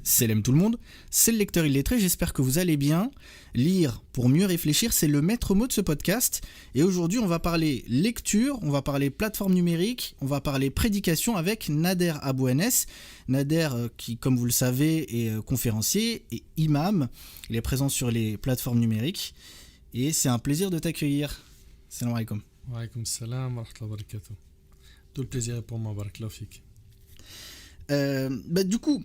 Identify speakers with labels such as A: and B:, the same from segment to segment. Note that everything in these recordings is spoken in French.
A: Salam tout le monde, c'est le lecteur illettré, j'espère que vous allez bien. Lire pour mieux réfléchir, c'est le maître mot de ce podcast. Et aujourd'hui, on va parler lecture, on va parler plateforme numérique, on va parler prédication avec Nader Abouanes. Nader, qui, comme vous le savez, est conférencier et imam. Il est présent sur les plateformes numériques. Et c'est un plaisir de t'accueillir. Salam alaikum.
B: Wa alaykoum salam wa rahmatullahi wa barakatuh. Tout le plaisir est pour moi, barakallahu fik.
A: Du coup,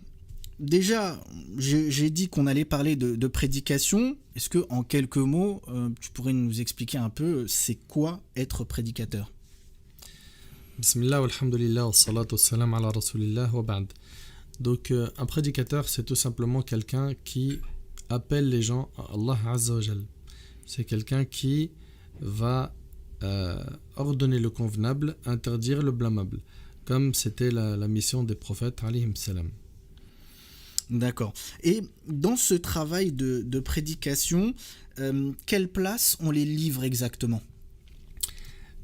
A: déjà, j'ai dit qu'on allait parler de prédication. Est-ce que, en quelques mots, tu pourrais nous expliquer un peu c'est quoi être prédicateur?
B: Bismillah, walhamdulillah, wa salatu wa salam ala rasulillah wa ba'd. Donc, un prédicateur, c'est tout simplement quelqu'un qui appelle les gens à Allah Azza wa Jal. C'est quelqu'un qui va ordonner le convenable, interdire le blâmable, comme c'était la mission des prophètes, alayhim salam.
A: D'accord. Et dans ce travail de prédication, quelle place ont les livres exactement?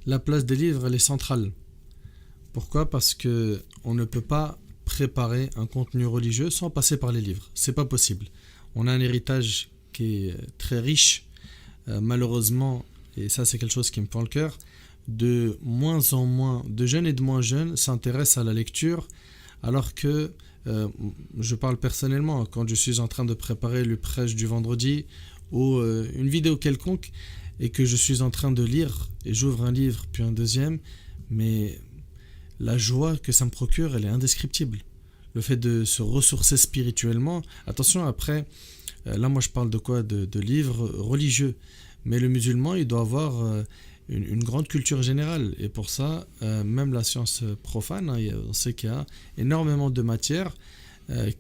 B: La place des livres, elle est centrale. Pourquoi ? Parce qu'on ne peut pas préparer un contenu religieux sans passer par les livres. C'est pas possible. On a un héritage qui est très riche, malheureusement, et ça c'est quelque chose qui me prend le cœur, de moins en moins de jeunes et de moins jeunes s'intéressent à la lecture, alors que je parle personnellement, quand je suis en train de préparer le prêche du vendredi ou une vidéo quelconque et que je suis en train de lire et j'ouvre un livre puis un deuxième, mais la joie que ça me procure, elle est indescriptible. Le fait de se ressourcer spirituellement, attention après, là moi je parle de quoi ? De livres religieux, mais le musulman il doit avoir une grande culture générale, et pour ça même la science profane, on sait qu'il y a énormément de matières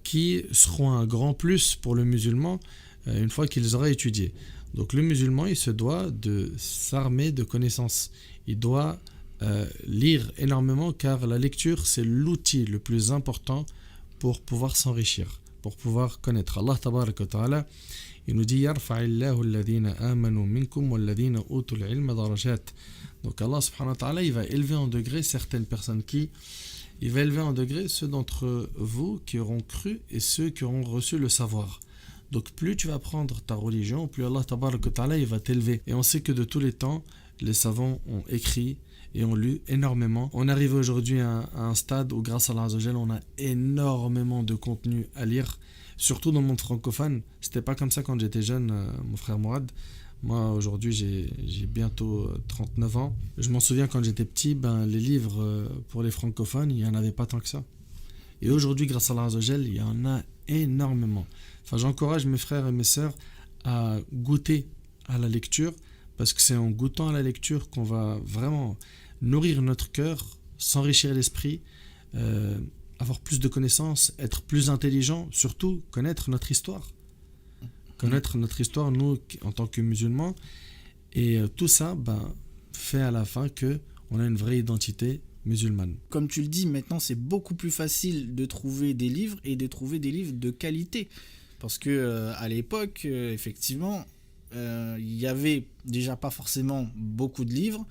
B: qui seront un grand plus pour le musulman une fois qu'ils auraient étudié. Donc le musulman il se doit de s'armer de connaissances, il doit lire énormément, car la lecture c'est l'outil le plus important pour pouvoir s'enrichir, pour pouvoir connaître Allah tabarak wa ta'ala. Il nous dit yarfa'illahu alladhina amanu minkum walladhina utul ilma darajat. Donc Allah subhanahu wa ta'ala, il va élever en degré certaines personnes il va élever en degré ceux d'entre vous qui auront cru et ceux qui auront reçu le savoir. Donc plus tu vas prendre ta religion, plus Allah tabarak wa ta'ala il va t'élever. Et on sait que de tous les temps, les savants ont écrit et ont lu énormément. On arrive aujourd'hui à un stade où grâce à Allah Azza wa Jal, on a énormément de contenu à lire. Surtout dans le monde francophone, c'était pas comme ça quand j'étais jeune, mon frère Mourad. Moi aujourd'hui j'ai bientôt 39 ans. Je m'en souviens quand j'étais petit, les livres pour les francophones, il n'y en avait pas tant que ça. Et aujourd'hui grâce à Allah Azza wa Jal, il y en a énormément. Enfin, j'encourage mes frères et mes sœurs à goûter à la lecture, parce que c'est en goûtant à la lecture qu'on va vraiment nourrir notre cœur, s'enrichir l'esprit, avoir plus de connaissances, être plus intelligent, surtout connaître notre histoire. Connaître notre histoire, nous, en tant que musulmans. Et tout ça fait à la fin qu'on a une vraie identité musulmane.
A: Comme tu le dis, maintenant c'est beaucoup plus facile de trouver des livres et de trouver des livres de qualité. Parce que à l'époque, effectivement, il y avait déjà pas forcément beaucoup de livres.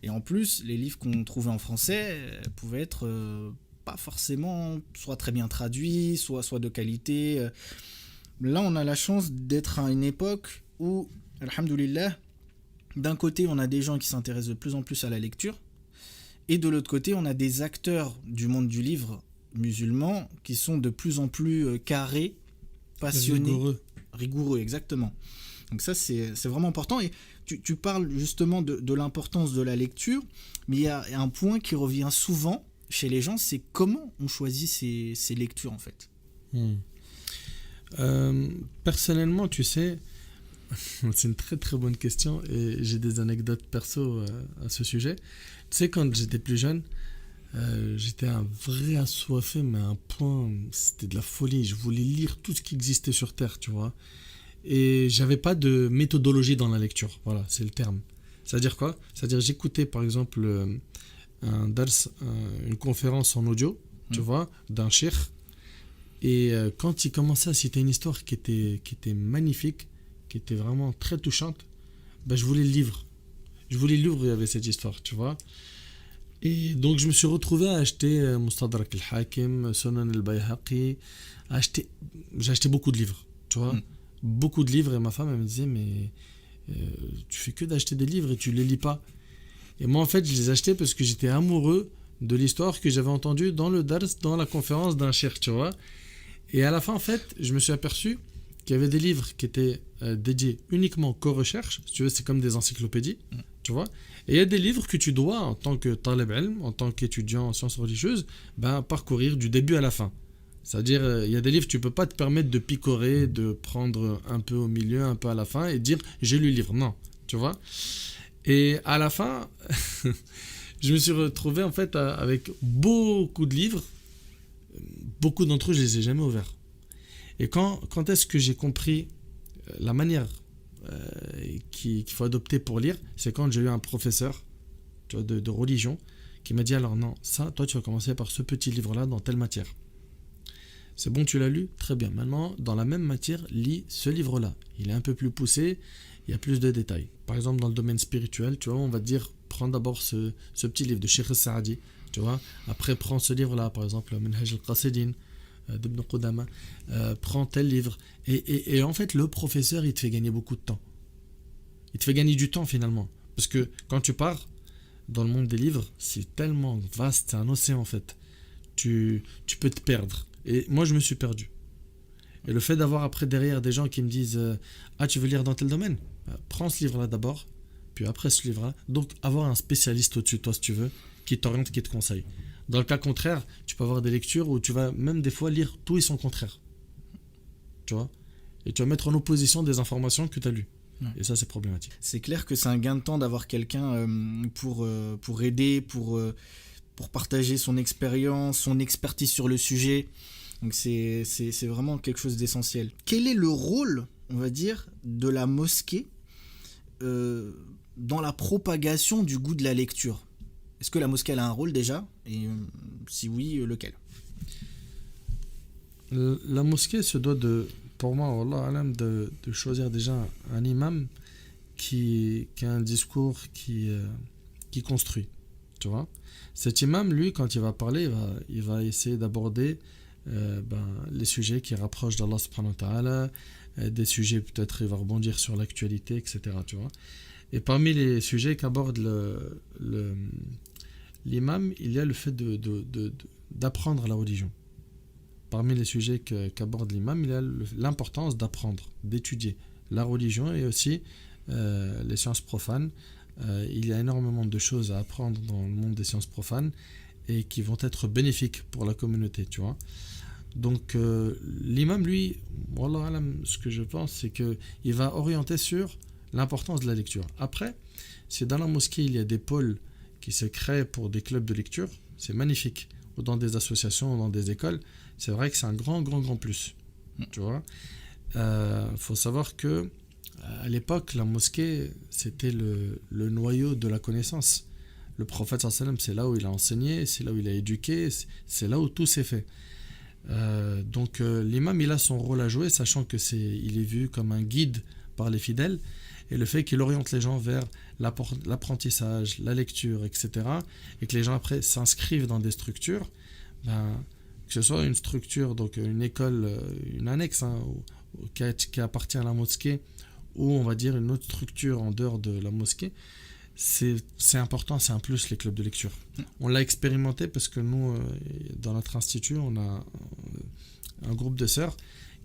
A: Et en plus, les livres qu'on trouvait en français pouvaient être pas forcément soit très bien traduits, soit de qualité. Là, on a la chance d'être à une époque où, alhamdoulilah, d'un côté, on a des gens qui s'intéressent de plus en plus à la lecture, et de l'autre côté, on a des acteurs du monde du livre musulman qui sont de plus en plus carrés, passionnés, rigoureux, exactement. Donc ça, c'est vraiment important. Et tu parles justement de l'importance de la lecture, mais il y a un point qui revient souvent chez les gens, c'est comment on choisit ces lectures en fait.
B: Personnellement, tu sais, c'est une très très bonne question et j'ai des anecdotes perso à ce sujet. Tu sais, quand j'étais plus jeune, j'étais un vrai assoiffé, mais à un point, c'était de la folie. Je voulais lire tout ce qui existait sur Terre, tu vois. Et j'avais pas de méthodologie dans la lecture, voilà, c'est le terme. C'est-à-dire quoi ? C'est-à-dire j'écoutais par exemple une conférence en audio, tu vois, d'un cheikh. Et quand il commençait à citer une histoire qui était magnifique, qui était vraiment très touchante, je voulais le livre. Je voulais le livre où il y avait cette histoire, tu vois. Et donc je me suis retrouvé à acheter Mustadrak al-Hakim, Sunan al-Bayhaqi, j'ai acheté beaucoup de livres, tu vois. Beaucoup de livres, et ma femme, elle me disait, mais tu fais que d'acheter des livres et tu les lis pas. Et moi, en fait, je les achetais parce que j'étais amoureux de l'histoire que j'avais entendue dans le dars, dans la conférence d'un cheikh, tu vois. Et à la fin, en fait, je me suis aperçu qu'il y avait des livres qui étaient dédiés uniquement qu'aux recherches. Si tu veux, c'est comme des encyclopédies, tu vois. Et il y a des livres que tu dois, en tant que talib ilm, en tant qu'étudiant en sciences religieuses, parcourir du début à la fin. C'est-à-dire, il y a des livres, tu ne peux pas te permettre de picorer, de prendre un peu au milieu, un peu à la fin et dire « j'ai lu le livre ». Non, tu vois. Et à la fin, je me suis retrouvé en fait avec beaucoup de livres. Beaucoup d'entre eux, je ne les ai jamais ouverts. Et quand est-ce que j'ai compris la manière qu'il faut adopter pour lire, c'est quand j'ai eu un professeur, tu vois, de religion qui m'a dit alors non, ça, toi tu vas commencer par ce petit livre-là dans telle matière. C'est bon, tu l'as lu? Très bien. Maintenant, dans la même matière, lis ce livre-là. Il est un peu plus poussé, il y a plus de détails. Par exemple, dans le domaine spirituel, tu vois, on va te dire, prends d'abord ce petit livre de Cheikh Saadi, tu vois. Après, prends ce livre-là, par exemple, Minhaj al-Qasidin, d'Ibn Qudama. Prends tel livre. Et en fait, le professeur, il te fait gagner beaucoup de temps. Il te fait gagner du temps, finalement. Parce que quand tu pars dans le monde des livres, c'est tellement vaste, c'est un océan, en fait. Tu peux te perdre. Et moi, je me suis perdu. Et le fait d'avoir après derrière des gens qui me disent ah, tu veux lire dans tel domaine? Prends ce livre-là d'abord, puis après ce livre-là. Donc, avoir un spécialiste au-dessus de toi, si tu veux, qui t'oriente, qui te conseille. Dans le cas contraire, tu peux avoir des lectures où tu vas même des fois lire tout et son contraire. Tu vois? Et tu vas mettre en opposition des informations que tu as lues. Ouais. Et ça, c'est problématique.
A: C'est clair que c'est un gain de temps d'avoir quelqu'un pour aider, pour partager son expérience, son expertise sur le sujet. Donc c'est vraiment quelque chose d'essentiel. Quel est le rôle, on va dire, de la mosquée dans la propagation du goût de la lecture? Est-ce que la mosquée elle a un rôle déjà? Et si oui, lequel?
B: La mosquée se doit pour moi, wallah alam, de choisir déjà un imam qui a un discours qui construit. Tu vois? Cet imam, lui, quand il va parler, il va essayer d'aborder les sujets qui rapprochent d'Allah subhanahu wa ta'ala, des sujets peut-être il va rebondir sur l'actualité, etc. Tu vois. Et parmi les sujets qu'aborde l'imam, il y a le fait d'apprendre la religion. Parmi les sujets qu'aborde l'imam, il y a l'importance d'apprendre, d'étudier la religion et aussi les sciences profanes. Il y a énormément de choses à apprendre dans le monde des sciences profanes et qui vont être bénéfiques pour la communauté, tu vois. Donc l'imam, lui, wallah alam, ce que je pense, c'est qu'il va orienter sur l'importance de la lecture. Après, si dans la mosquée, il y a des pôles qui se créent pour des clubs de lecture, c'est magnifique. Ou dans des associations, ou dans des écoles, c'est vrai que c'est un grand plus. Tu vois. Faut savoir que à l'époque, la mosquée, c'était le noyau de la connaissance. Le prophète sallallahu alayhi wa sallam, c'est là où il a enseigné, c'est là où il a éduqué, c'est là où tout s'est fait. Donc l'imam, il a son rôle à jouer, sachant que il est vu comme un guide par les fidèles, et le fait qu'il oriente les gens vers l'apprentissage, la lecture, etc., et que les gens après s'inscrivent dans des structures, que ce soit une structure, donc une école, une annexe qui appartient à la mosquée, ou on va dire une autre structure en dehors de la mosquée, c'est important, c'est un plus, les clubs de lecture. On l'a expérimenté parce que nous, dans notre institut, on a un groupe de sœurs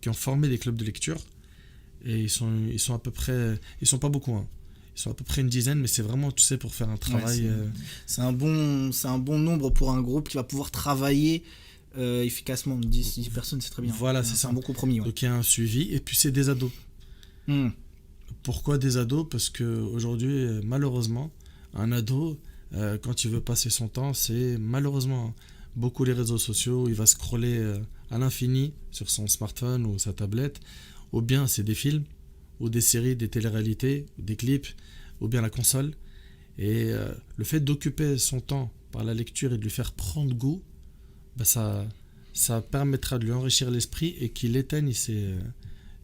B: qui ont formé des clubs de lecture, et ils sont à peu près, ils sont pas beaucoup, hein. Ils sont à peu près une dizaine, mais c'est vraiment, tu sais, pour faire un travail.
A: Ouais, c'est un bon nombre pour un groupe qui va pouvoir travailler efficacement. 10 personnes, c'est très bien.
B: Voilà, c'est
A: un bon compromis. Ouais.
B: Donc il y a un suivi, et puis c'est des ados. Pourquoi des ados? Parce qu'aujourd'hui, malheureusement, un ado, quand il veut passer son temps, c'est malheureusement beaucoup les réseaux sociaux. Il va scroller à l'infini sur son smartphone ou sa tablette, ou bien c'est des films, ou des séries, des téléréalités, des clips, ou bien la console. Et le fait d'occuper son temps par la lecture et de lui faire prendre goût, ça permettra de lui enrichir l'esprit et qu'il éteigne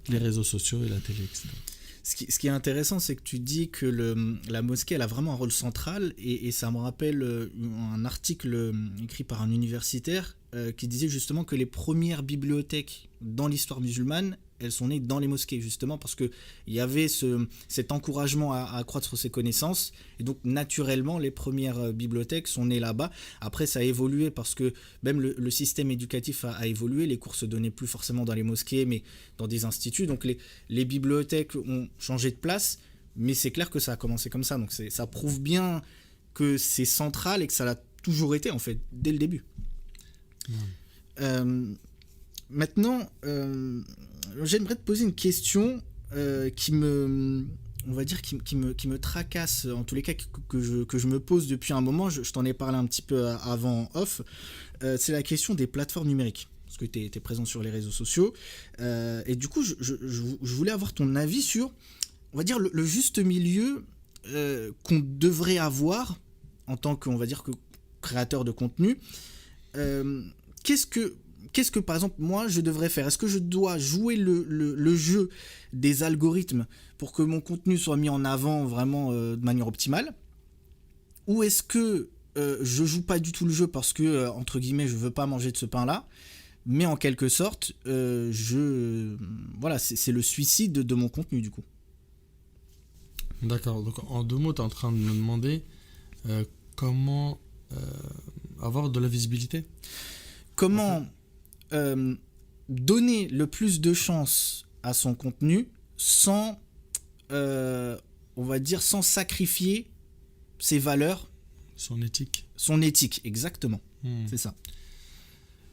B: les réseaux sociaux et la télé, etc.
A: Ce qui est intéressant, c'est que tu dis que la mosquée elle a vraiment un rôle central, et ça me rappelle un article écrit par un universitaire qui disait justement que les premières bibliothèques dans l'histoire musulmane, elles sont nées dans les mosquées, justement parce qu'il y avait cet encouragement à accroître ses connaissances. Et donc, naturellement, les premières bibliothèques sont nées là-bas. Après, ça a évolué parce que même le système éducatif a évolué. Les cours se donnaient plus forcément dans les mosquées, mais dans des instituts. Donc, les bibliothèques ont changé de place. Mais c'est clair que ça a commencé comme ça. Donc, ça prouve bien que c'est central et que ça l'a toujours été, en fait, dès le début. Maintenant, j'aimerais te poser une question qui me tracasse, en tous les cas que je me pose depuis un moment. Je t'en ai parlé un petit peu avant en off. C'est la question des plateformes numériques. Parce que tu es présent sur les réseaux sociaux. Et du coup, je voulais avoir ton avis sur, on va dire, le juste milieu qu'on devrait avoir en tant que, on va dire, que créateur de contenu. Qu'est-ce que, par exemple, moi, je devrais faire? Est-ce que je dois jouer le jeu des algorithmes pour que mon contenu soit mis en avant vraiment de manière optimale? Ou est-ce que je joue pas du tout le jeu parce que, entre guillemets, je veux pas manger de ce pain-là, mais en quelque sorte, voilà, c'est le suicide de mon contenu, du coup.
B: D'accord, donc en 2 mots, tu es en train de me demander comment avoir de la visibilité.
A: Comment donner le plus de chance à son contenu sans, on va dire, sans sacrifier ses valeurs.
B: Son éthique.
A: Son éthique, exactement. C'est ça.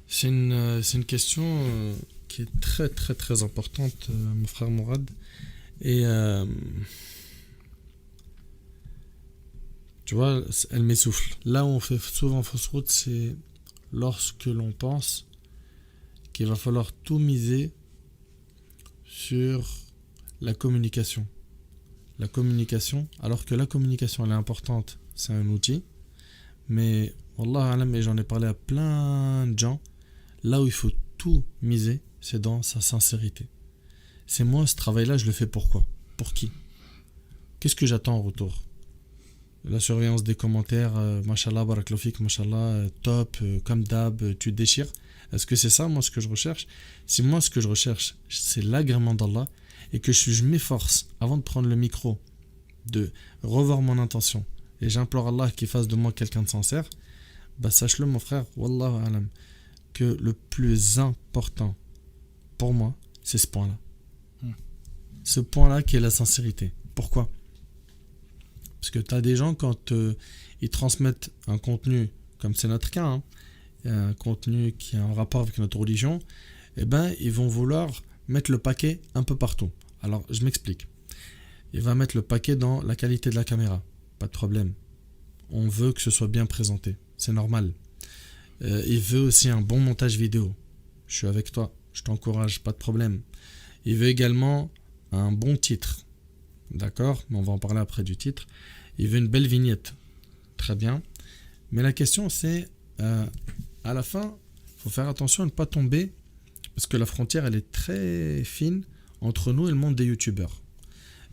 B: C'est une question qui est très très très importante, mon frère Mourad. Et tu vois, elle m'essouffle. Là où on fait souvent fausse route, c'est lorsque l'on pense qu'il va falloir tout miser sur la communication. La communication, alors que la communication elle est importante, c'est un outil. Mais, Wallah alam, et j'en ai parlé à plein de gens, là où il faut tout miser, c'est dans sa sincérité. C'est moi, ce travail-là, je le fais pour quoi? Pour qui? Qu'est-ce que j'attends en retour? La surveillance des commentaires, mashallah, barakalofik, mashallah, top, comme d'hab, tu déchires. Est-ce que c'est ça, moi, ce que je recherche? Si moi, ce que je recherche, c'est l'agrément d'Allah, et que je m'efforce, avant de prendre le micro, de revoir mon intention, et j'implore Allah qu'il fasse de moi quelqu'un de sincère, bah sache-le, mon frère, wallahu alam, que le plus important pour moi, c'est ce point-là. Ce point-là qui est la sincérité. Pourquoi? Parce que tu as des gens, quand ils transmettent un contenu, comme c'est notre cas, hein, un contenu qui a un rapport avec notre religion, eh ben, ils vont vouloir mettre le paquet un peu partout. Alors, je m'explique. Il va mettre le paquet dans la qualité de la caméra. Pas de problème. On veut que ce soit bien présenté. C'est normal. Il veut aussi un bon montage vidéo. Je suis avec toi. Je t'encourage. Pas de problème. Il veut également un bon titre. D'accord? Mais on va en parler après du titre. Il veut une belle vignette. Très bien. Mais la question, c'est à la fin, il faut faire attention à ne pas tomber, parce que la frontière, elle est très fine entre nous et le monde des youtubeurs.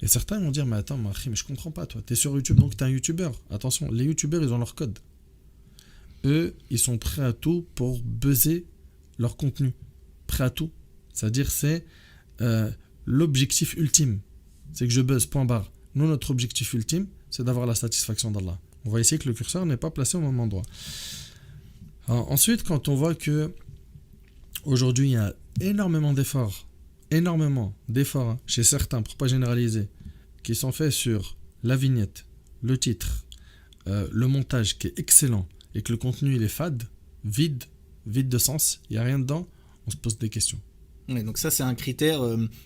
B: Et certains vont dire, mais attends, mais je comprends pas, toi. T'es sur YouTube, donc t'es un youtubeur. Attention, les youtubeurs, ils ont leur code. Eux, ils sont prêts à tout pour buzzer leur contenu. Prêts à tout. C'est-à-dire, c'est l'objectif ultime. C'est que je buzz, point barre. Nous, notre objectif ultime, c'est d'avoir la satisfaction d'Allah. On va essayer que le curseur n'est pas placé au même endroit. Alors, ensuite, quand on voit que aujourd'hui, il y a énormément d'efforts hein, chez certains, pour ne pas généraliser, qui sont faits sur la vignette, le titre, le montage qui est excellent, et que le contenu il est fade, vide de sens, il n'y a rien dedans, on se pose des questions.
A: Ouais, donc ça, c'est un critère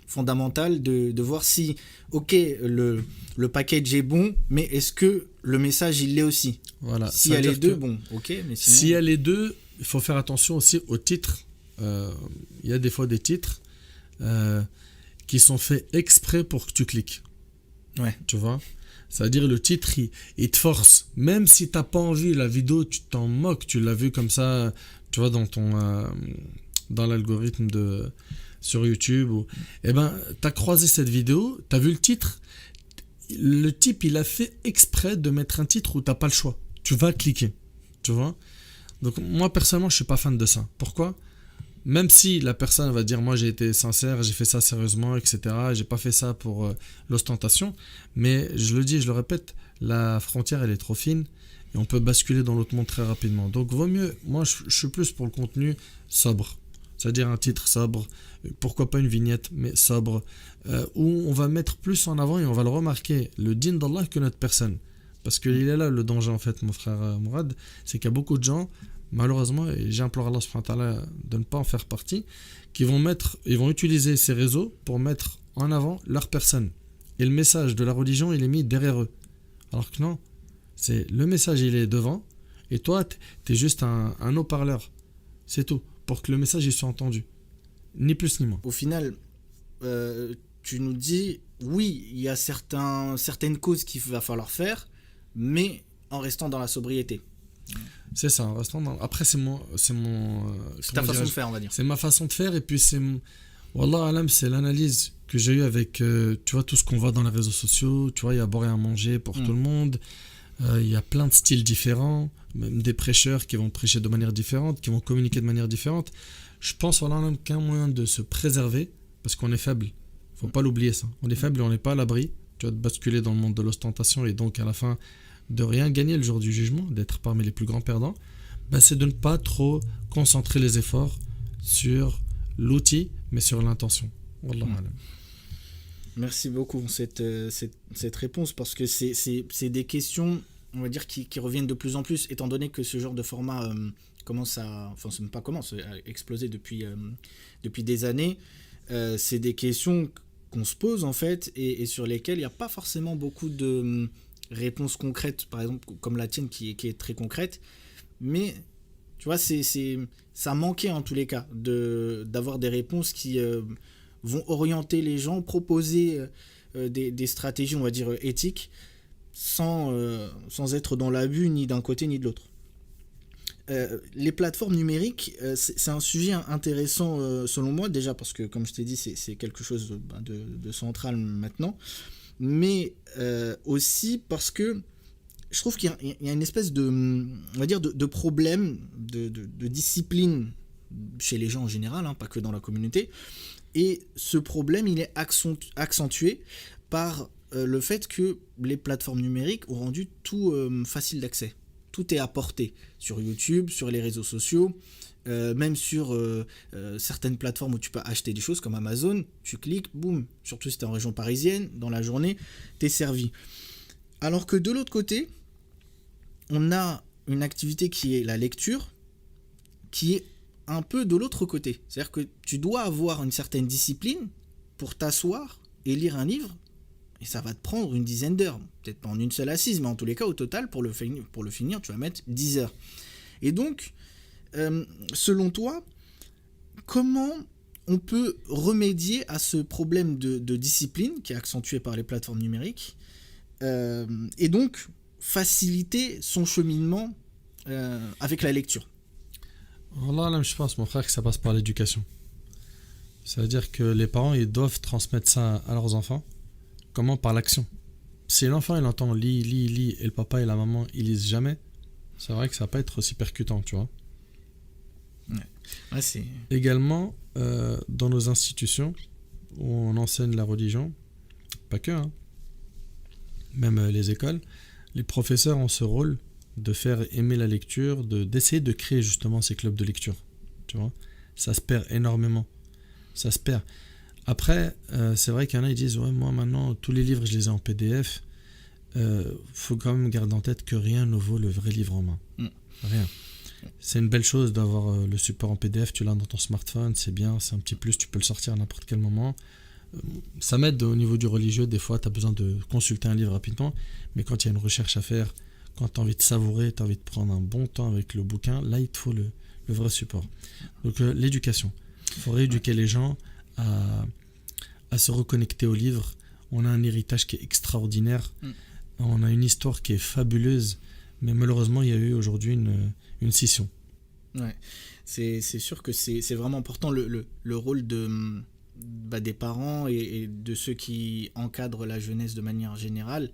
A: fondamental de voir si, ok, le package est bon, mais est-ce que le message, il l'est aussi?
B: Voilà.
A: S'il y a les deux, bon, ok, mais sinon...
B: S'il y a les deux, il faut faire attention aussi aux titres. Il y a des fois des titres qui sont faits exprès pour que tu cliques.
A: Ouais.
B: Tu vois? C'est-à-dire le titre, il te force. Même si tu n'as pas envie, la vidéo, tu t'en moques. Tu l'as vu comme ça, tu vois, dans l'algorithme sur YouTube. Eh ben, tu as croisé cette vidéo, tu as vu le titre. Le type, il a fait exprès de mettre un titre où tu n'as pas le choix. Tu vas cliquer. Tu vois? Donc moi personnellement je suis pas fan de ça. Pourquoi? Même si la personne va dire moi j'ai été sincère, j'ai fait ça sérieusement, etc. J'ai pas fait ça pour l'ostentation. Mais je le dis et je le répète, la frontière elle est trop fine et on peut basculer dans l'autre monde très rapidement. Donc vaut mieux, moi je suis plus pour le contenu sobre. C'est-à-dire un titre sobre, pourquoi pas une vignette, mais sobre, où on va mettre plus en avant et on va le remarquer, le din d'Allah que notre personne. Parce qu'il est là le danger en fait, mon frère Mourad, c'est qu'il y a beaucoup de gens, malheureusement, et j'implore Allah subhanahu wa ta'ala de ne pas en faire partie, ils vont utiliser ces réseaux pour mettre en avant leur personne. Et le message de la religion, il est mis derrière eux. Alors que non, c'est le message, il est devant, et toi, t'es juste un haut-parleur. C'est tout, pour que le message il soit entendu. Ni plus ni moins.
A: Au final, tu nous dis, oui, il y a certaines causes qu'il va falloir faire, mais en restant dans la sobriété.
B: C'est ça, en restant dans... Après, c'est
A: ta façon de faire, on va dire.
B: C'est ma façon de faire, et puis Wallah alam, c'est l'analyse que j'ai eue avec, tu vois, tout ce qu'on voit dans les réseaux sociaux. Tu vois, il y a à boire et à manger pour tout le monde. Il y a plein de styles différents, même des prêcheurs qui vont prêcher de manière différente, qui vont communiquer de manière différente. Je pense voilà, qu'un moyen de se préserver, parce qu'on est faible, faut pas l'oublier ça. On est faible et on n'est pas à l'abri, tu vois, de basculer dans le monde de l'ostentation et donc à la fin de rien gagner le jour du jugement, d'être parmi les plus grands perdants. C'est de ne pas trop concentrer les efforts sur l'outil, mais sur l'intention. Wallah alam.
A: Merci beaucoup cette réponse, parce que c'est des questions, on va dire, qui reviennent de plus en plus, étant donné que ce genre de format commence à exploser depuis des années. C'est des questions qu'on se pose en fait, et sur lesquelles il n'y a pas forcément beaucoup de réponses concrètes, par exemple comme la tienne qui est très concrète, mais tu vois, ça manquait en tous les cas d'avoir des réponses qui vont orienter les gens, proposer des stratégies, on va dire, éthiques, sans être dans l'abus ni d'un côté ni de l'autre. Les plateformes numériques, c'est un sujet intéressant selon moi, déjà parce que, comme je t'ai dit, c'est quelque chose de central maintenant, mais aussi parce que je trouve qu'il y a une espèce on va dire de problème de discipline chez les gens en général, pas que dans la communauté. Et ce problème, il est accentué par le fait que les plateformes numériques ont rendu tout facile d'accès. Tout est à portée sur YouTube, sur les réseaux sociaux, même sur certaines plateformes où tu peux acheter des choses comme Amazon. Tu cliques, boum, surtout si tu es en région parisienne, dans la journée, tu es servi. Alors que de l'autre côté, on a une activité qui est la lecture, qui est un peu de l'autre côté. C'est-à-dire que tu dois avoir une certaine discipline pour t'asseoir et lire un livre, et ça va te prendre une dizaine d'heures. Peut-être pas en une seule assise, mais en tous les cas, au total, pour le finir, tu vas mettre 10 heures. Et donc, selon toi, comment on peut remédier à ce problème de discipline qui est accentué par les plateformes numériques, et donc faciliter son cheminement avec la lecture?
B: Wallah, je pense, mon frère, que ça passe par l'éducation. C'est-à-dire que les parents, ils doivent transmettre ça à leurs enfants. Comment? Par l'action. Si l'enfant, il entend lit, et le papa et la maman, ils lisent jamais, c'est vrai que ça va pas être aussi percutant, tu vois.
A: Ouais, c'est...
B: Également, dans nos institutions, où on enseigne la religion, pas que, même les écoles, les professeurs ont ce rôle de faire aimer la lecture, d'essayer de créer justement ces clubs de lecture. Tu vois, ça se perd énormément. Ça se perd. Après, c'est vrai qu'il y en a, ils disent, ouais, moi maintenant, tous les livres, je les ai en PDF. Faut quand même garder en tête que rien ne vaut le vrai livre en main. Rien. C'est une belle chose d'avoir le support en PDF, tu l'as dans ton smartphone, c'est bien, c'est un petit plus, tu peux le sortir à n'importe quel moment. Ça m'aide au niveau du religieux, des fois, tu as besoin de consulter un livre rapidement, mais quand il y a une recherche à faire, quand tu as envie de savourer, tu as envie de prendre un bon temps avec le bouquin, là, il te faut le vrai support. Donc, l'éducation. Il faut rééduquer les gens à se reconnecter au livre. On a un héritage qui est extraordinaire. On a une histoire qui est fabuleuse, mais malheureusement, il y a eu aujourd'hui une scission.
A: Ouais, c'est sûr que c'est vraiment important le rôle des parents et de ceux qui encadrent la jeunesse de manière générale.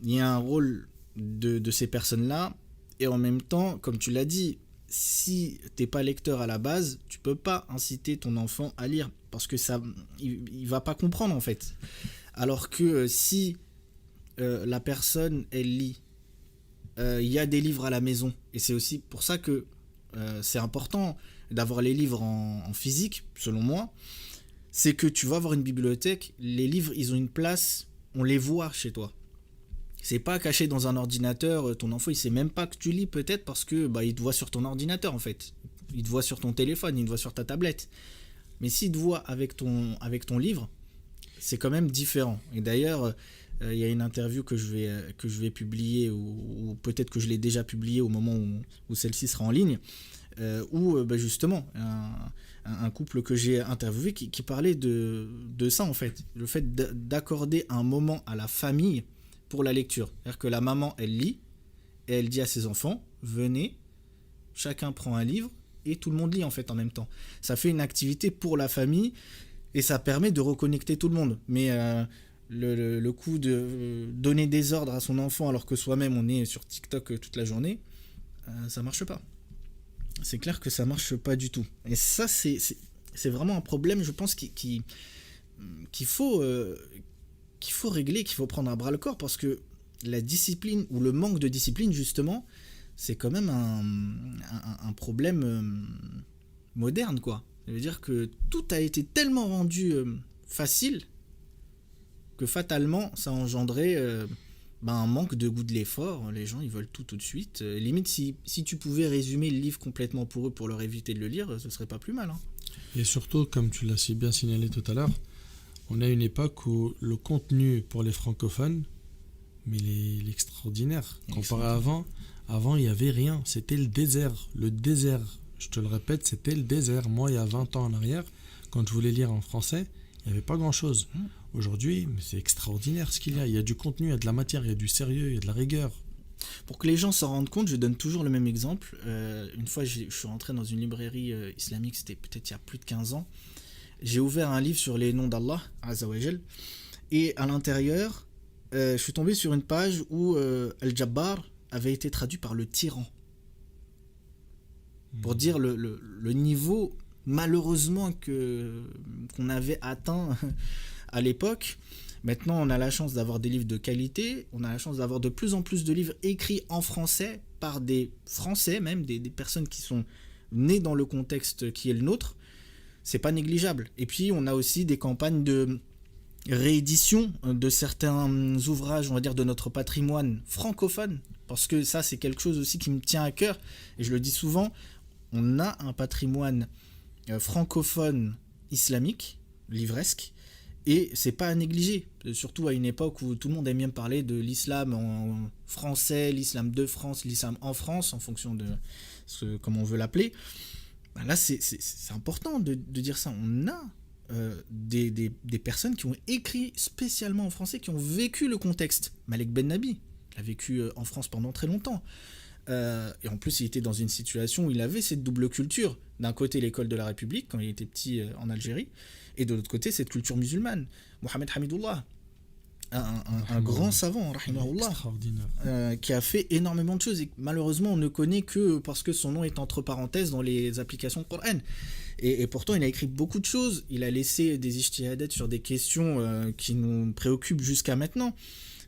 A: Il y a un rôle de ces personnes-là, et en même temps, comme tu l'as dit, si t'es pas lecteur à la base, tu peux pas inciter ton enfant à lire parce que il va pas comprendre en fait. Alors que si la personne elle lit, il y a des livres à la maison et c'est aussi pour ça que c'est important d'avoir les livres en physique, selon moi. C'est que tu vas avoir une bibliothèque, les livres ils ont une place, on les voit chez toi. C'est pas caché dans un ordinateur, ton enfant il sait même pas que tu lis peut-être parce que il te voit sur ton ordinateur en fait. Il te voit sur ton téléphone, il te voit sur ta tablette. Mais s'il te voit avec ton livre, c'est quand même différent. Et d'ailleurs, il y a une interview que je vais publier ou peut-être que je l'ai déjà publiée au moment où celle-ci sera en ligne, où justement un couple que j'ai interviewé qui parlait de ça en fait. Le fait d'accorder un moment à la famille pour la lecture. C'est-à-dire que la maman, elle lit, et elle dit à ses enfants, venez, chacun prend un livre, et tout le monde lit en fait en même temps. Ça fait une activité pour la famille, et ça permet de reconnecter tout le monde. Mais le coup de donner des ordres à son enfant alors que soi-même on est sur TikTok toute la journée, ça marche pas. C'est clair que ça marche pas du tout. Et ça, c'est vraiment un problème, je pense, qu'il faut régler, qu'il faut prendre à bras le corps parce que la discipline ou le manque de discipline justement c'est quand même un problème moderne quoi. Ça veut dire que tout a été tellement rendu facile que fatalement ça a engendré un manque de goût de l'effort. Les gens ils veulent tout de suite. Limite si tu pouvais résumer le livre complètement pour eux pour leur éviter de le lire, ce serait pas plus mal hein.
B: Et surtout, comme tu l'as si bien signalé tout à l'heure, on a une époque où le contenu pour les francophones, mais il est extraordinaire. Comparé à avant, il n'y avait rien. C'était le désert. Le désert, je te le répète, c'était le désert. Moi, il y a 20 ans en arrière, quand je voulais lire en français, il n'y avait pas grand-chose. Aujourd'hui, c'est extraordinaire ce qu'il y a. Il y a du contenu, il y a de la matière, il y a du sérieux, il y a de la rigueur.
A: Pour que les gens s'en rendent compte, je donne toujours le même exemple. Une fois, je suis rentré dans une librairie islamique, c'était peut-être il y a plus de 15 ans. J'ai ouvert un livre sur les noms d'Allah, Azza wa Jal, et à l'intérieur, je suis tombé sur une page où Al-Jabbar avait été traduit par le tyran. Pour dire le niveau, malheureusement, qu'on avait atteint à l'époque. Maintenant, on a la chance d'avoir des livres de qualité, on a la chance d'avoir de plus en plus de livres écrits en français par des Français, même des personnes qui sont nées dans le contexte qui est le nôtre. C'est pas négligeable. Et puis on a aussi des campagnes de réédition de certains ouvrages, on va dire, de notre patrimoine francophone, parce que ça c'est quelque chose aussi qui me tient à cœur, et je le dis souvent, on a un patrimoine francophone islamique, livresque, et c'est pas à négliger, surtout à une époque où tout le monde aime bien parler de l'islam en français, l'islam de France, l'islam en France, en fonction de comment on veut l'appeler. Là, c'est important de dire ça. On a des personnes qui ont écrit spécialement en français, qui ont vécu le contexte. Malek Ben Nabi, il a vécu en France pendant très longtemps. Et en plus, il était dans une situation où il avait cette double culture. D'un côté, l'école de la République, quand il était petit en Algérie, et de l'autre côté, cette culture musulmane. Mohamed Hamidullah, un grand savant, qui a fait énormément de choses et malheureusement on ne connaît que parce que son nom est entre parenthèses dans les applications Coran. Et pourtant il a écrit beaucoup de choses, il a laissé des ijtihadat sur des questions qui nous préoccupent jusqu'à maintenant.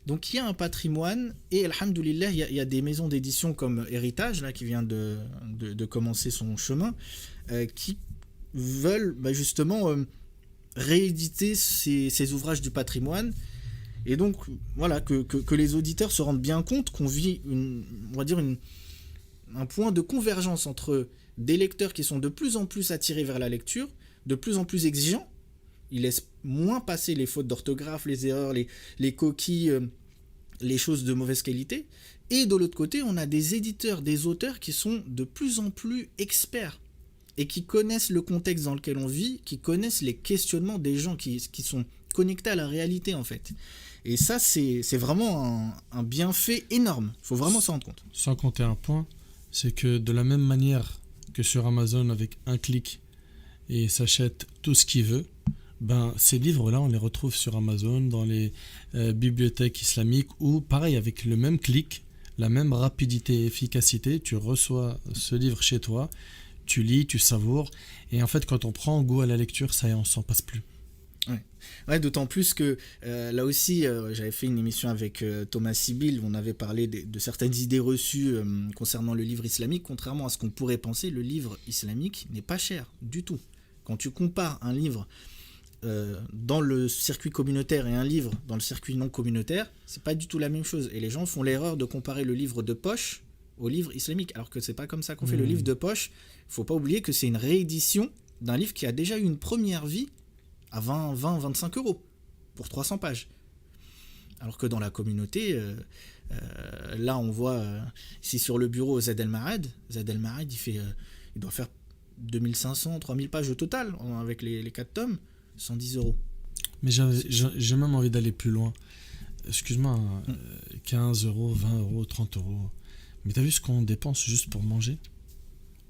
A: Donc il y a un patrimoine et alhamdoulilah il y a des maisons d'édition comme Héritage là, qui vient de commencer son chemin, qui veulent justement rééditer ces ouvrages du patrimoine. Et donc, voilà, que les auditeurs se rendent bien compte qu'on vit, un point de convergence entre des lecteurs qui sont de plus en plus attirés vers la lecture, de plus en plus exigeants. Ils laissent moins passer les fautes d'orthographe, les erreurs, les coquilles, les choses de mauvaise qualité. Et de l'autre côté, on a des éditeurs, des auteurs qui sont de plus en plus experts et qui connaissent le contexte dans lequel on vit, qui connaissent les questionnements des gens qui sont connectés à la réalité en fait. Et ça, c'est vraiment un bienfait énorme. Il faut vraiment s'en rendre compte.
B: Sans compter un point, c'est que de la même manière que sur Amazon, avec un clic, et s'achète tout ce qu'il veut, ces livres-là, on les retrouve sur Amazon, dans les bibliothèques islamiques, ou pareil, avec le même clic, la même rapidité et efficacité. Tu reçois ce livre chez toi, tu lis, tu savoures. Et en fait, quand on prend goût à la lecture, ça y est, on s'en passe plus.
A: Ouais, d'autant plus que là aussi, j'avais fait une émission avec Thomas Sibyl où on avait parlé de certaines idées reçues concernant le livre islamique. Contrairement à ce qu'on pourrait penser, le livre islamique n'est pas cher du tout. Quand tu compares un livre dans le circuit communautaire et un livre dans le circuit non communautaire, c'est pas du tout la même chose. Et les gens font l'erreur de comparer le livre de poche au livre islamique, alors que c'est pas comme ça qu'on fait. Le livre de poche, faut pas oublier que c'est une réédition d'un livre qui a déjà eu une première vie à 25 euros pour 300 pages. Alors que dans la communauté, là on voit ici sur le bureau Zad El Marad, il doit faire 2500, 3000 pages au total avec les 4 tomes, 110 euros.
B: Mais j'ai même envie d'aller plus loin. Excuse-moi, 15 euros, 20 euros, 30 euros. Mais t'as vu ce qu'on dépense juste pour manger,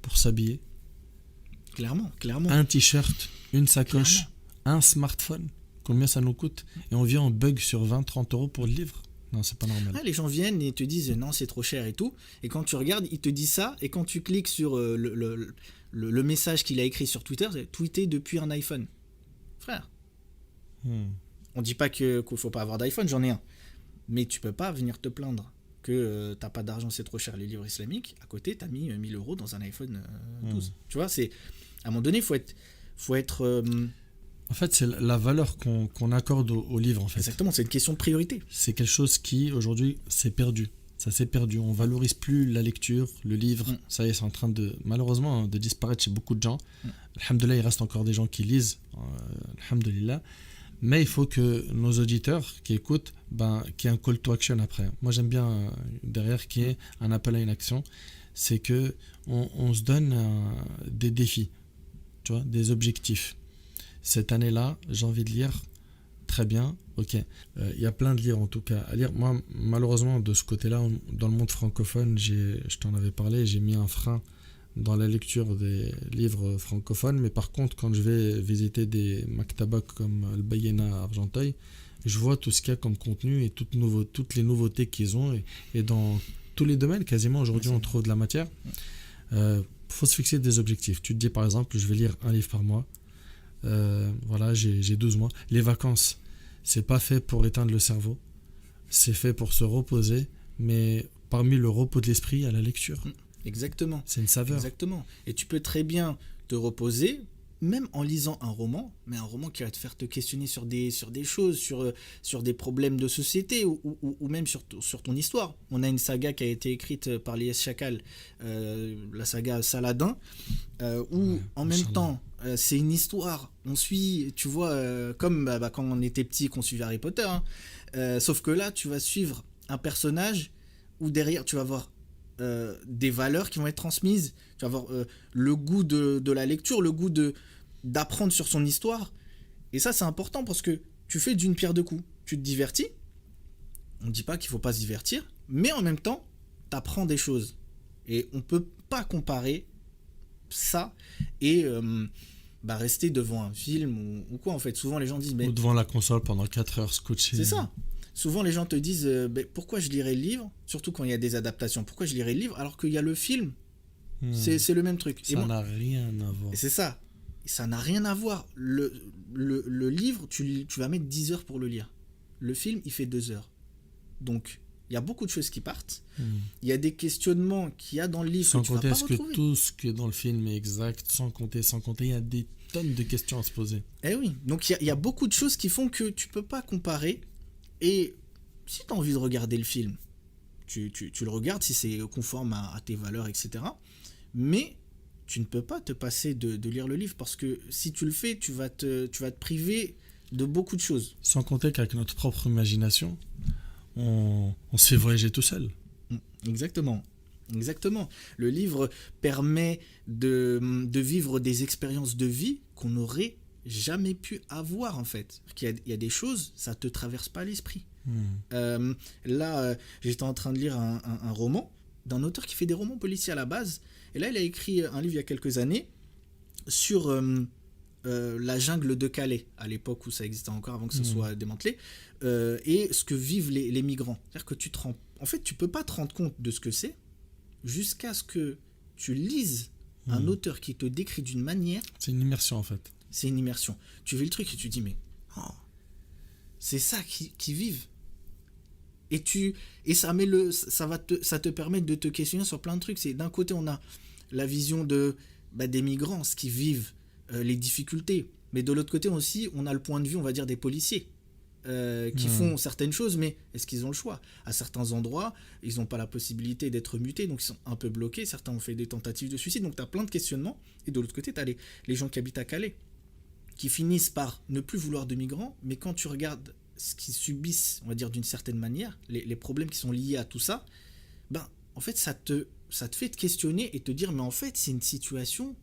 B: pour s'habiller?
A: Clairement.
B: Un t-shirt, une sacoche, un smartphone, combien ça nous coûte? Et on vient en bug sur 20-30 euros pour le livre? Non, c'est pas normal.
A: Les gens viennent et te disent non, c'est trop cher et tout. Et quand tu regardes, ils te disent ça. Et quand tu cliques sur le message qu'il a écrit sur Twitter, c'est tweeté depuis un iPhone. Frère. On dit pas qu'il faut pas avoir d'iPhone, j'en ai un. Mais tu peux pas venir te plaindre que t'as pas d'argent, c'est trop cher les livres islamiques. À côté, t'as mis 1000 euros dans un iPhone 12. Tu vois, c'est à un moment donné, faut être
B: En fait, c'est la valeur qu'on accorde au livre, en fait.
A: Exactement, c'est une question de priorité.
B: C'est quelque chose qui, aujourd'hui, s'est perdu. Ça s'est perdu. On valorise plus la lecture, le livre. Ça y est, c'est en train de, malheureusement, de disparaître chez beaucoup de gens. Alhamdoulilah, il reste encore des gens qui lisent. Alhamdoulilah. Mais il faut que nos auditeurs qui écoutent, qu'il y ait un call to action après. Moi, j'aime bien, derrière, qu'il y ait un appel à une action. C'est que on se donne des défis, tu vois, des objectifs. Cette année-là, j'ai envie de lire. Très bien, ok. Il y a plein de livres en tout cas à lire. Moi, malheureusement, de ce côté-là, dans le monde francophone, je t'en avais parlé, j'ai mis un frein dans la lecture des livres francophones. Mais par contre, quand je vais visiter des maktabas comme Al-Bayena à Argenteuil, je vois tout ce qu'il y a comme contenu et toutes les nouveautés qu'ils ont. Et dans tous les domaines, quasiment aujourd'hui, on trouve de la matière. Faut se fixer des objectifs. Tu te dis par exemple, je vais lire un livre par mois. Voilà, j'ai 12 mois. Les vacances, c'est pas fait pour éteindre le cerveau, c'est fait pour se reposer, mais parmi le repos de l'esprit, il y a la lecture.
A: Exactement.
B: C'est une saveur.
A: Exactement. Et tu peux très bien te reposer, même en lisant un roman, mais un roman qui va te faire te questionner sur des choses, sur des problèmes de société ou même sur ton histoire. On a une saga qui a été écrite par Lies Chakal, la saga Saladin, où en même temps, c'est une histoire. On suit, tu vois, comme quand on était petit, qu'on suivait Harry Potter. Sauf que là, tu vas suivre un personnage où derrière, tu vas voir des valeurs qui vont être transmises. Tu vas avoir le goût de la lecture, le goût d'apprendre sur son histoire. Et ça, c'est important parce que tu fais d'une pierre deux coups. Tu te divertis. On ne dit pas qu'il ne faut pas se divertir. Mais en même temps, tu apprends des choses. Et on ne peut pas comparer ça et rester devant un film ou quoi en fait. Souvent les gens disent
B: ou devant la console pendant 4 heures scotché.
A: C'est ça. Souvent les gens te disent pourquoi je lirais le livre, surtout quand il y a des adaptations, pourquoi je lirais le livre alors qu'il y a le film. C'est le même truc.
B: Ça n'a rien à voir.
A: Et c'est ça. Ça n'a rien à voir. Le livre, tu vas mettre 10 heures pour le lire. Le film, il fait 2 heures. Donc il y a beaucoup de choses qui partent. Il y a des questionnements qu'il y a dans le livre
B: sans
A: que tu vas pas retrouver.
B: Sans compter est-ce que tout ce qui est dans le film est exact, sans compter, il y a des tonnes de questions à se poser.
A: Eh oui, donc il y a beaucoup de choses qui font que tu peux pas comparer. Et si tu as envie de regarder le film, tu le regardes si c'est conforme à tes valeurs, etc. Mais tu ne peux pas te passer de lire le livre parce que si tu le fais, tu vas te priver de beaucoup de choses.
B: Sans compter qu'avec notre propre imagination, on se fait voyager tout seul.
A: Exactement. Le livre permet de vivre des expériences de vie qu'on n'aurait jamais pu avoir en fait. Il y a des choses, ça te traverse pas l'esprit. Là, j'étais en train de lire un roman d'un auteur qui fait des romans policiers à la base. Et là, il a écrit un livre il y a quelques années sur la jungle de Calais, à l'époque où ça existait encore, avant que ce soit démantelé, et ce que vivent les migrants. C'est-à-dire que en fait, tu peux pas te rendre compte de ce que c'est jusqu'à ce que tu lises un auteur qui te décrit d'une manière.
B: C'est une immersion en fait.
A: C'est une immersion. Tu vis le truc et tu dis, mais c'est ça qui vivent. Et ça te permet de te questionner sur plein de trucs. C'est d'un côté, on a la vision des migrants, ce qui vivent, les difficultés. Mais de l'autre côté aussi, on a le point de vue, on va dire, des policiers qui font certaines choses, mais est-ce qu'ils ont le choix? À certains endroits, ils n'ont pas la possibilité d'être mutés, donc ils sont un peu bloqués. Certains ont fait des tentatives de suicide, donc tu as plein de questionnements. Et de l'autre côté, tu as les gens qui habitent à Calais, qui finissent par ne plus vouloir de migrants, mais quand tu regardes ce qu'ils subissent, on va dire d'une certaine manière, les problèmes qui sont liés à tout ça, en fait, ça te fait te questionner et te dire, mais en fait, c'est une situation,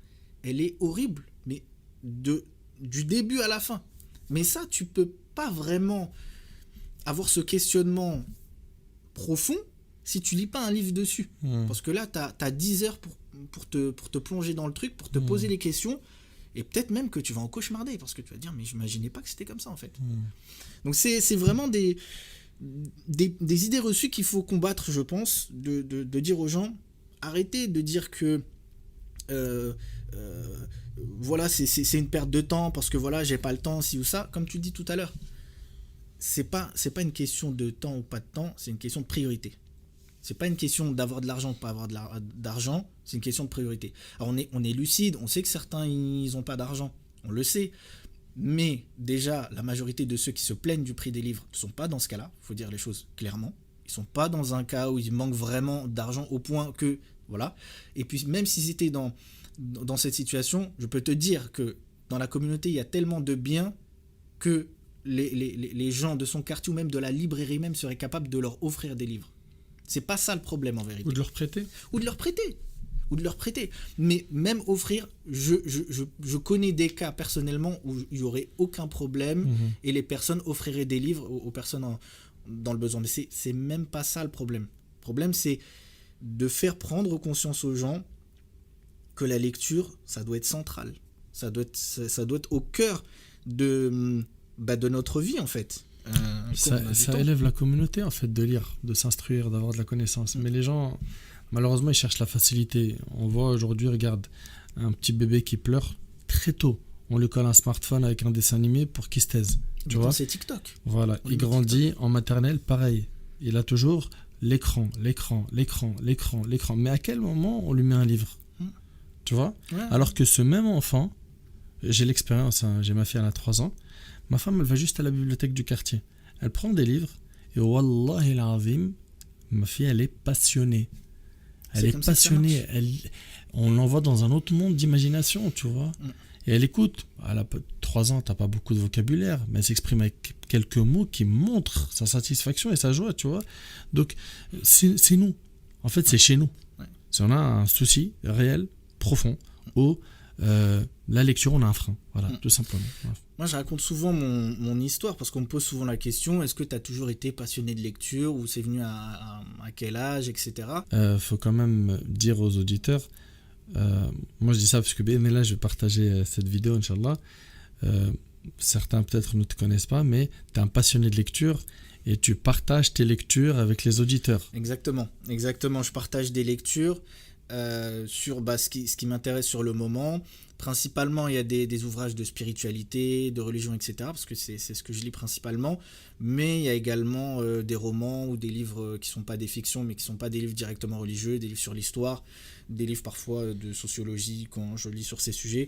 A: elle est horrible, mais du début à la fin. Mais ça, tu peux pas vraiment avoir ce questionnement profond si tu lis pas un livre dessus. Parce que là, tu as 10 heures pour te plonger dans le truc, pour te poser les questions, et peut-être même que tu vas en cauchemarder, parce que tu vas te dire, mais je n'imaginais pas que c'était comme ça, en fait. Donc, c'est vraiment des idées reçues qu'il faut combattre, je pense, de dire aux gens, arrêtez de dire que voilà, c'est une perte de temps parce que voilà, j'ai pas le temps, ci ou ça. Comme tu dis tout à l'heure, c'est pas une question de temps ou pas de temps, c'est une question de priorité. C'est pas une question d'avoir de l'argent ou pas avoir d'argent, c'est une question de priorité. Alors on est lucide, on sait que certains ils ont pas d'argent, on le sait. Mais déjà, la majorité de ceux qui se plaignent du prix des livres ne sont pas dans ce cas-là, il faut dire les choses clairement. Ils sont pas dans un cas où il manque vraiment d'argent au point que voilà. Et puis même s'ils étaient dans cette situation, je peux te dire que dans la communauté, il y a tellement de biens que les gens de son quartier ou même de la librairie même seraient capables de leur offrir des livres. C'est pas ça le problème en vérité.
B: Ou de leur prêter.
A: Ou de leur prêter. Mais même offrir, je connais des cas personnellement où il n'y aurait aucun problème et les personnes offriraient des livres aux personnes dans le besoin. Mais c'est même pas ça le problème. Le problème, c'est de faire prendre conscience aux gens que la lecture, ça doit être central. Ça doit être au cœur de notre vie, en fait.
B: Ça élève la communauté, en fait, de lire, de s'instruire, d'avoir de la connaissance. Mais les gens, malheureusement, ils cherchent la facilité. On voit aujourd'hui, regarde, un petit bébé qui pleure très tôt. On lui colle un smartphone avec un dessin animé pour qu'il se taise. Tu vois ?
A: C'est TikTok.
B: Voilà. Il grandit en maternelle, pareil. Il a toujours l'écran. Mais à quel moment on lui met un livre ? Tu vois ?
A: Ouais.
B: Alors que ce même enfant, j'ai l'expérience, hein, j'ai ma fille, elle a 3 ans. Ma femme, elle va juste à la bibliothèque du quartier. Elle prend des livres et Wallahi al-Azim, ma fille, elle est passionnée. Elle est passionnée. On l'envoie dans un autre monde d'imagination, tu vois. Et elle écoute. Elle a 3 ans, t'as pas beaucoup de vocabulaire, mais elle s'exprime avec quelques mots qui montrent sa satisfaction et sa joie, tu vois. Donc, c'est nous. En fait, c'est chez nous.
A: Ouais.
B: Si on a un souci réel, profond, où la lecture, on a un frein. Voilà, tout simplement. Ouais.
A: Moi, je raconte souvent mon histoire parce qu'on me pose souvent la question, est-ce que tu as toujours été passionné de lecture ou c'est venu à quel âge, etc.
B: Faut quand même dire aux auditeurs, moi je dis ça parce que là je vais partager cette vidéo, Inch'Allah. Certains peut-être ne te connaissent pas, mais tu es un passionné de lecture et tu partages tes lectures avec les auditeurs.
A: Exactement. Je partage des lectures sur ce qui m'intéresse sur le moment. Principalement, il y a des ouvrages de spiritualité, de religion, etc. Parce que c'est ce que je lis principalement. Mais il y a également des romans ou des livres qui ne sont pas des fictions, mais qui ne sont pas des livres directement religieux, des livres sur l'histoire, des livres parfois de sociologie quand je lis sur ces sujets.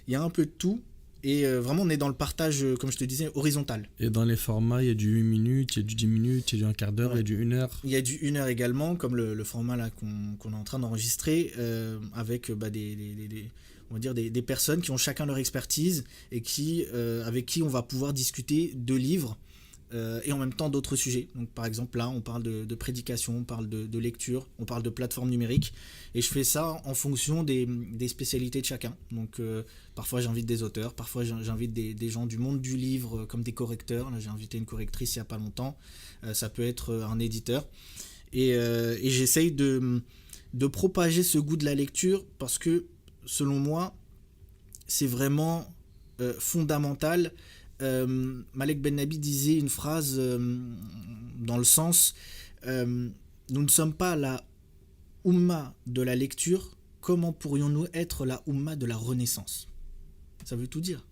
A: Il y a un peu de tout. Et vraiment, on est dans le partage, comme je te disais, horizontal.
B: Et dans les formats, il y a du 8 minutes, il y a du 10 minutes, il y a du 1/4 d'heure, il y a du 1 heure.
A: Il y a du 1 heure également, comme le format là qu'on est en train d'enregistrer, avec on va dire des personnes qui ont chacun leur expertise et avec qui on va pouvoir discuter de livres et en même temps d'autres sujets. Donc par exemple là, on parle de prédication, on parle de lecture, on parle de plateforme numérique et je fais ça en fonction des spécialités de chacun. Donc parfois j'invite des auteurs, parfois j'invite des gens du monde du livre comme des correcteurs. Là j'ai invité une correctrice il n'y a pas longtemps, ça peut être un éditeur et j'essaye de propager ce goût de la lecture parce que selon moi c'est vraiment fondamentale. Malek Ben Nabi disait une phrase dans le sens nous ne sommes pas la Oumma de la lecture, comment pourrions-nous être la Oumma de la renaissance? Ça veut tout dire.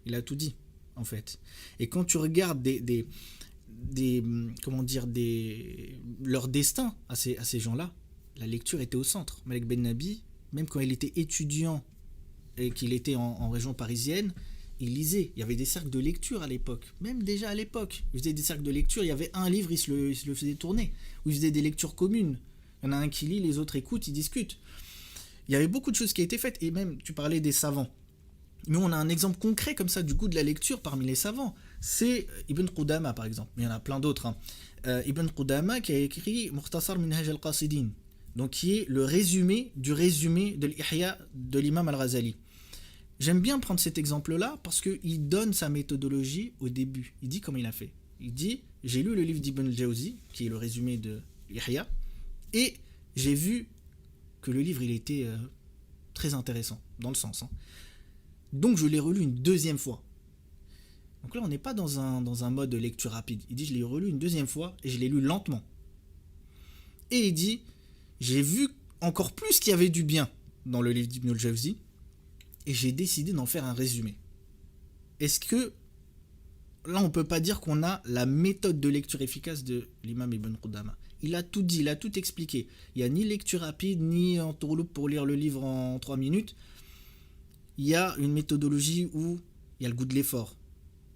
A: Il a tout dit, en fait. Et quand tu regardes leur destin à ces gens-là, la lecture était au centre. Malek Ben Nabi, même quand il était étudiant et qu'il était en région parisienne, il lisait. Il y avait des cercles de lecture à l'époque. Même déjà à l'époque, il faisait des cercles de lecture. Il y avait un livre, il se le faisait tourner. Où il faisait des lectures communes. Il y en a un qui lit, les autres écoutent, ils discutent. Il y avait beaucoup de choses qui a été faites. Et même, tu parlais des savants. Nous, on a un exemple concret comme ça du goût de la lecture parmi les savants. C'est Ibn Qudama, par exemple. Mais il y en a plein d'autres. Ibn Qudama qui a écrit Mukhtasar Minhaj al-Qasidin. Donc, qui est le résumé du résumé de l'Ihya de l'imam al-Ghazali. J'aime bien prendre cet exemple-là parce qu'il donne sa méthodologie au début. Il dit comment il a fait. Il dit, j'ai lu le livre d'Ibn al-Jawzi, qui est le résumé de l'Ihya, et j'ai vu que le livre, il était très intéressant, dans le sens. Donc je l'ai relu une deuxième fois. Donc là, on n'est pas dans un mode de lecture rapide. Il dit, je l'ai relu une deuxième fois, et je l'ai lu lentement. Et il dit, j'ai vu encore plus qu'il y avait du bien dans le livre d'Ibn al-Jawzi, et j'ai décidé d'en faire un résumé. Est-ce que là on peut pas dire qu'on a la méthode de lecture efficace de l'imam Ibn Qudama? Il a tout dit, il a tout expliqué. Il n'y a ni lecture rapide, ni en tourloupe pour lire le livre en 3 minutes. Il y a une méthodologie où il y a le goût de l'effort.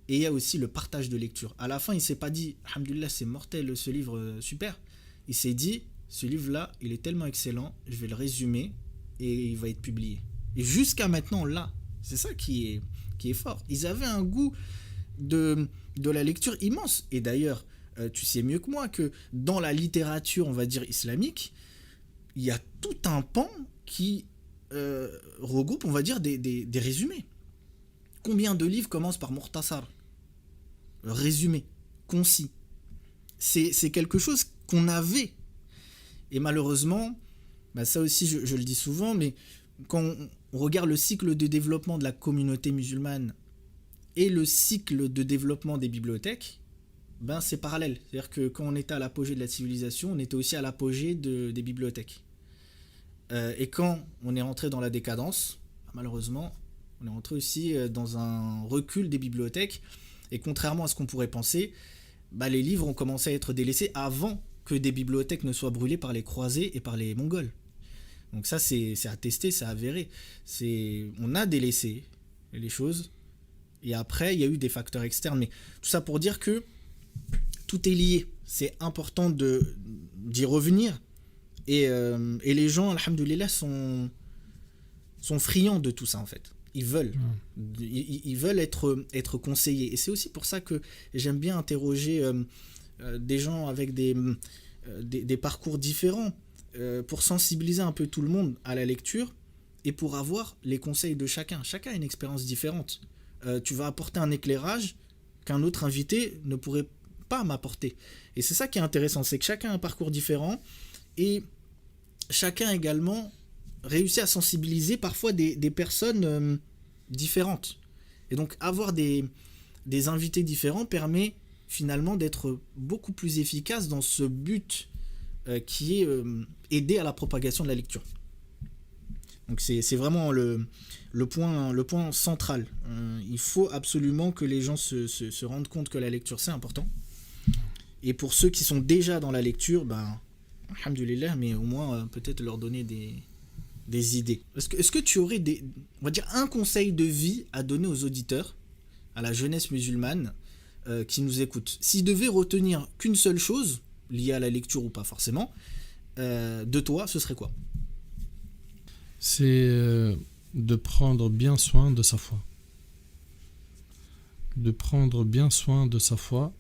A: Et il y a aussi le partage de lecture. À la fin, il ne s'est pas dit « Alhamdulillah, c'est mortel, ce livre, super ». Il s'est dit « Ce livre-là, il est tellement excellent, je vais le résumer et il va être publié ». Et jusqu'à maintenant, là, c'est ça qui est fort. Ils avaient un goût de la lecture immense. Et d'ailleurs, tu sais mieux que moi que dans la littérature, on va dire islamique, il y a tout un pan qui regroupe, on va dire, des résumés. Combien de livres commencent par Mukhtasar? Résumé, concis. C'est quelque chose qu'on avait. Et malheureusement, ça aussi je le dis souvent, mais quand on regarde le cycle de développement de la communauté musulmane et le cycle de développement des bibliothèques, c'est parallèle. C'est-à-dire que quand on était à l'apogée de la civilisation, on était aussi à l'apogée des bibliothèques. Et quand on est rentré dans la décadence, malheureusement, on est rentré aussi dans un recul des bibliothèques. Et contrairement à ce qu'on pourrait penser, les livres ont commencé à être délaissés avant que des bibliothèques ne soient brûlées par les croisés et par les Mongols. Donc ça, c'est attesté, c'est avéré. On a délaissé les choses. Et après, il y a eu des facteurs externes. Mais tout ça pour dire que tout est lié. C'est important d'y revenir. Et les gens, alhamdoulilah, sont friands de tout ça, en fait. Ils veulent. Ils veulent être conseillés. Et c'est aussi pour ça que j'aime bien interroger des gens avec des parcours différents. Pour sensibiliser un peu tout le monde à la lecture et pour avoir les conseils de chacun. Chacun a une expérience différente. Tu vas apporter un éclairage qu'un autre invité ne pourrait pas m'apporter. Et c'est ça qui est intéressant, c'est que chacun a un parcours différent et chacun également réussit à sensibiliser parfois des personnes différentes. Et donc avoir des invités différents permet finalement d'être beaucoup plus efficace dans ce but qui est aider à la propagation de la lecture. Donc c'est vraiment le point central. Il faut absolument que les gens se rendent compte que la lecture c'est important. Et pour ceux qui sont déjà dans la lecture, alhamdoulilah, mais au moins peut-être leur donner des idées. Est-ce que tu aurais on va dire un conseil de vie à donner aux auditeurs, à la jeunesse musulmane qui nous écoute? S'ils devaient retenir qu'une seule chose, liée à la lecture ou pas forcément, de toi, ce serait quoi?
B: C'est de prendre bien soin de sa foi. De prendre bien soin de sa foi,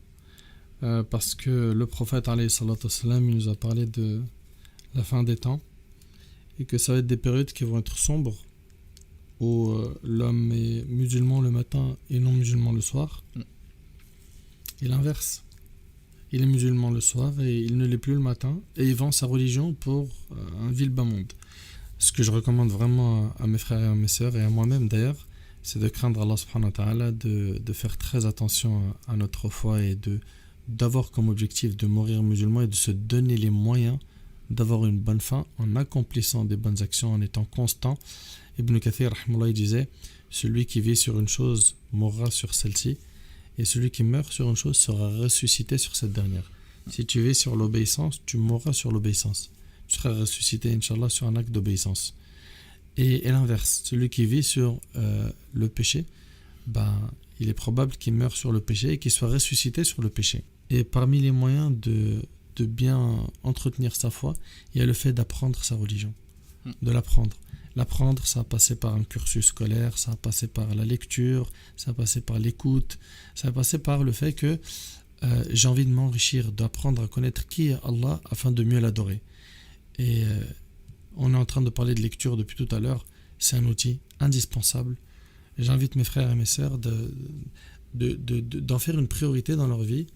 B: parce que le prophète alayhi salatu wassalam, il nous a parlé de la fin des temps et que ça va être des périodes qui vont être sombres où l'homme est musulman le matin et non musulman le soir, et l'inverse. Il est musulman le soir et il ne l'est plus le matin et il vend sa religion pour un vil bas monde. Ce que je recommande vraiment à mes frères et à mes sœurs et à moi-même d'ailleurs, c'est de craindre Allah subhanahu wa ta'ala, de faire très attention à notre foi et d'avoir comme objectif de mourir musulman et de se donner les moyens d'avoir une bonne fin en accomplissant des bonnes actions, en étant constant. Ibn Kathir rahimahullah, il disait, celui qui vit sur une chose mourra sur celle-ci, et celui qui meurt sur une chose sera ressuscité sur cette dernière. Si tu vis sur l'obéissance, tu mourras sur l'obéissance. Tu seras ressuscité, Inch'Allah, sur un acte d'obéissance. Et l'inverse, celui qui vit sur le péché, il est probable qu'il meure sur le péché et qu'il soit ressuscité sur le péché. Et parmi les moyens de bien entretenir sa foi, il y a le fait d'apprendre sa religion, de l'apprendre. L'apprendre, ça a passé par un cursus scolaire, ça a passé par la lecture, ça a passé par l'écoute, ça a passé par le fait que j'ai envie de m'enrichir, d'apprendre à connaître qui est Allah afin de mieux l'adorer. Et on est en train de parler de lecture depuis tout à l'heure, c'est un outil indispensable. Et j'invite mes frères et mes sœurs d'en faire une priorité dans leur vie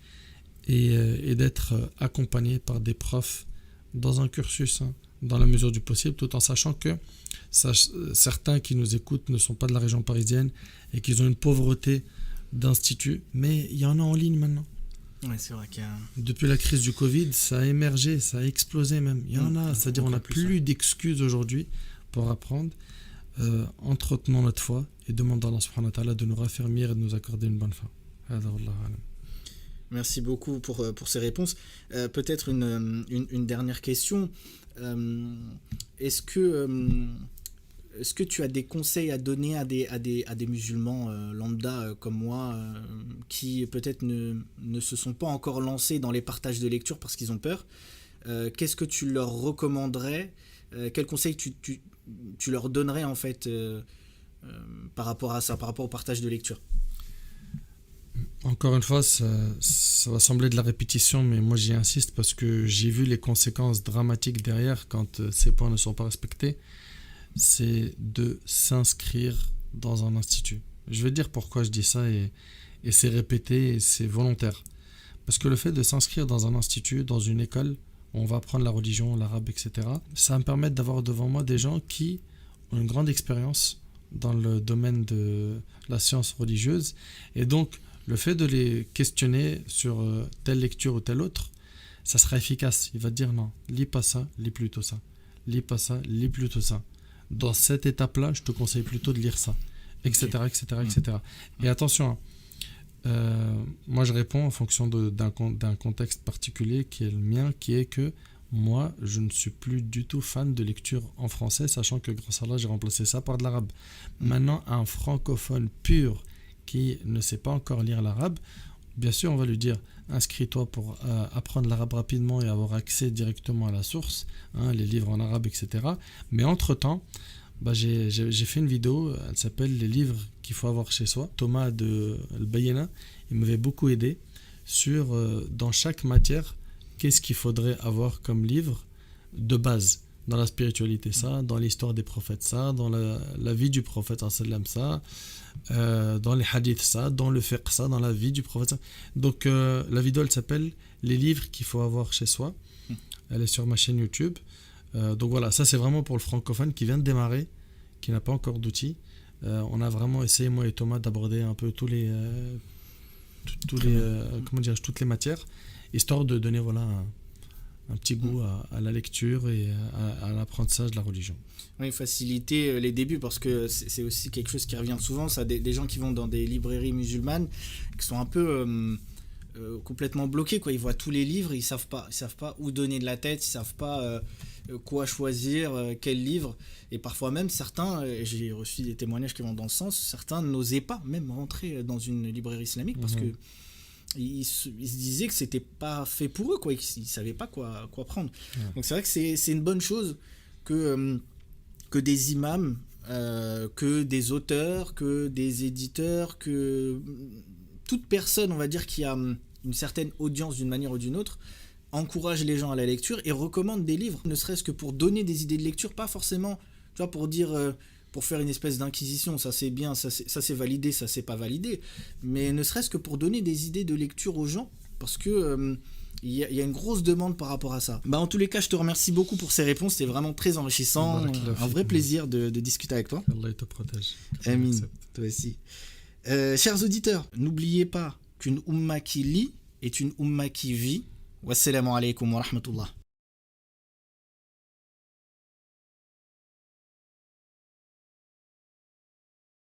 B: et d'être accompagnés par des profs dans un cursus, dans la mesure du possible, tout en sachant que certains qui nous écoutent ne sont pas de la région parisienne et qu'ils ont une pauvreté d'institut, mais il y en a en ligne maintenant.
A: Ouais, c'est vrai qu'il y a...
B: Depuis la crise du Covid, ça a émergé, ça a explosé même. Il y en a, c'est-à-dire on n'a plus d'excuses aujourd'hui pour apprendre. Entretenons notre foi et demandons à Allah subhanahu wa ta'ala de nous raffermir et de nous accorder une bonne fin.
A: Merci beaucoup pour ces réponses. Peut-être une dernière question. Est-ce que tu as des conseils à donner à des musulmans lambda comme moi qui peut-être ne se sont pas encore lancés dans les partages de lecture parce qu'ils ont peur? Qu'est-ce que tu leur recommanderais? Quels conseils tu leur donnerais en fait par rapport à ça, par rapport au partage de lecture?
B: Encore une fois, ça va sembler de la répétition, mais moi j'y insiste parce que j'ai vu les conséquences dramatiques derrière quand ces points ne sont pas respectés. C'est de s'inscrire dans un institut. Je vais dire pourquoi je dis ça et c'est répété et c'est volontaire. Parce que le fait de s'inscrire dans un institut, dans une école, où on va apprendre la religion, l'arabe, etc., ça va me permettre d'avoir devant moi des gens qui ont une grande expérience dans le domaine de la science religieuse. Et donc, le fait de les questionner sur telle lecture ou telle autre, ça sera efficace. Il va te dire non, lis pas ça, lis plutôt ça. Lis pas ça, lis plutôt ça. Dans cette étape-là, je te conseille plutôt de lire ça, etc., etc., etc. Et attention, moi je réponds en fonction d'un contexte particulier qui est le mien, qui est que moi, je ne suis plus du tout fan de lecture en français, sachant que grâce à Allah, j'ai remplacé ça par de l'arabe. Maintenant, un francophone pur qui ne sait pas encore lire l'arabe, bien sûr, on va lui dire inscris-toi pour apprendre l'arabe rapidement et avoir accès directement à la source, les livres en arabe, etc. Mais entre-temps, j'ai fait une vidéo, elle s'appelle Les livres qu'il faut avoir chez soi. Thomas de Al-Bayena, il m'avait beaucoup aidé sur, dans chaque matière, qu'est-ce qu'il faudrait avoir comme livre de base. Dans la spiritualité, ça, dans l'histoire des prophètes, ça, dans la vie du prophète, ça, dans les hadiths, ça, dans le fiqh, ça, dans la vie du prophète, ça. Donc, la vidéo, elle s'appelle Les livres qu'il faut avoir chez soi. Elle est sur ma chaîne YouTube. Donc voilà, ça, c'est vraiment pour le francophone qui vient de démarrer, qui n'a pas encore d'outils. On a vraiment essayé, moi et Thomas, d'aborder un peu toutes les matières, histoire de donner voilà, un petit goût à la lecture et à l'apprentissage de la religion.
A: Oui, faciliter les débuts, parce que c'est aussi quelque chose qui revient souvent, ça, des gens qui vont dans des librairies musulmanes, qui sont un peu complètement bloqués, quoi. Ils voient tous les livres, ils savent pas où donner de la tête, ils savent pas quoi choisir, quel livre, et parfois même certains, j'ai reçu des témoignages qui vont dans ce sens, certains n'osaient pas même rentrer dans une librairie islamique parce que ils se disaient que c'était pas fait pour eux, quoi. Ils savaient pas quoi prendre. Donc c'est vrai que c'est une bonne chose que des imams, que des auteurs, que des éditeurs, que toute personne, on va dire, qui a une certaine audience d'une manière ou d'une autre, encourage les gens à la lecture et recommande des livres, ne serait-ce que pour donner des idées de lecture, pas forcément, tu vois, pour dire pour faire une espèce d'inquisition, ça c'est bien, ça c'est validé, ça c'est pas validé, mais ne serait-ce que pour donner des idées de lecture aux gens, parce que Il y a une grosse demande par rapport à ça. En tous les cas, je te remercie beaucoup pour ces réponses. C'était vraiment très enrichissant. Un vrai plaisir de discuter avec toi.
B: Allah te protège.
A: Amin. Toi aussi. Chers auditeurs, n'oubliez pas qu'une umma qui lit est une umma qui vit. Wassalamu alaikum wa rahmatullah.